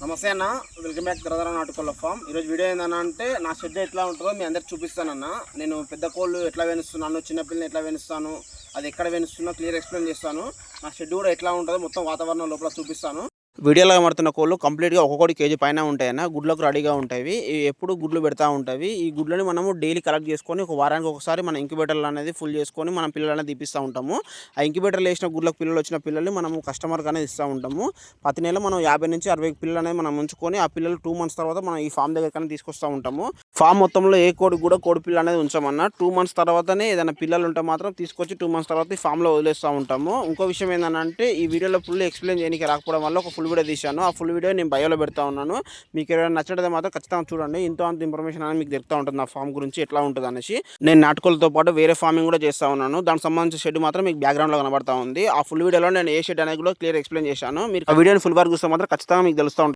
నమస్తే అన్న, welcome back ధరధర నాటుకోళ్ళ form. ఈరోజు వీడియో ఏంటంటే నా షెడ్ ఎట్లా ఉంటుందో మీ అందరికి చూపిస్తానన్న. నేను పెద్ద కోళ్ళు ఎట్లా వెనుస్తున్నాను, చిన్నపిల్లని ఎట్లా వెనుస్తాను, అది ఎక్కడ వెనుస్తున్నా క్లియర్ ఎక్స్ప్లెయిన్ చేస్తాను. నా షెడ్ కూడా ఎట్లా ఉంటుందో మొత్తం వాతావరణం లోపల చూపిస్తాను. వీడియోలో కనబడుతున్న కోళ్ళు కంప్లీట్గా ఒక్కొక్కటి కేజీ పైన ఉంటాయన్న. గుడ్లకు రెడీగా ఉంటాయి. ఎప్పుడు గుడ్లు పెడతా ఉంటాయి. ఈ గుడ్లని మనము డైలీ కలెక్ట్ చేసుకొని ఒక వారానికి ఒకసారి మన ఇంక్యుబేటర్లు అనేది ఫుల్ చేసుకొని మనం పిల్లలు అనేది తీపిస్తూ ఉంటాము. ఆ ఇంక్యుబేటర్లు వేసిన గుడ్లకు పిల్లలు వచ్చిన పిల్లల్ని మనము కస్టమర్కి అనేది ఇస్తూ ఉంటాము. ప్రతి నెల మనం 50 నుంచి 60 పిల్లలు అనేది మనం ఉంచుకొని ఆ పిల్లలు 2 months తర్వాత మనం ఈ ఫామ్ దగ్గరికి తీసుకొస్తూ ఉంటాము. ఫామ్ మొత్తంలో ఏ కోడికి కూడా కోడి పిల్ల అనేది ఉంచామన్న. 2 months తర్వాతనే ఏదైనా పిల్లలు ఉంటే మాత్రం తీసుకొచ్చి 2 months తర్వాత ఈ ఫామ్లో వదిలేస్తూ ఉంటాము. ఇంకో విషయం ఏంటంటే ఈ వీడియోలో ఫుల్ ఎక్స్ప్లెయిన్ చేయడానికి రాకపోవడం వల్ల ఒక ఫుల్ వీడియో తీశాను. ఆ ఫుల్ వీడియో నేను బయోలో పెడతా ఉన్నాను. మీకు ఎవరైనా నచ్చడం మాత్రం ఖచ్చితంగా చూడండి. ఇంత అంత ఇన్ఫర్మేషన్ అనేది మీకు దొరుకుతూ ఉంటుంది నా ఫామ్ గురించి ఎట్లా ఉంటుంది అనేసి. నేను నాటుకోలతో పాటు వేరే ఫార్మింగ్ కూడా చేస్తూ ఉన్నాను. దానికి సంబంధించిన షెడ్ మాత్రం మీకు బ్యాక్గ్రౌండ్లో కనబడతా ఉంది. ఆ ఫుల్ వీడియోలో నేను ఏ షెడ్ అనేది కూడా క్లియర్ ఎక్స్ప్లెయిన్ చేశాను. మీరు ఆ వీడియోని ఫుల్ వరకు చూస్తే మాత్రం ఖచ్చితంగా మీకు తెలుస్తూ ఉంటుంది.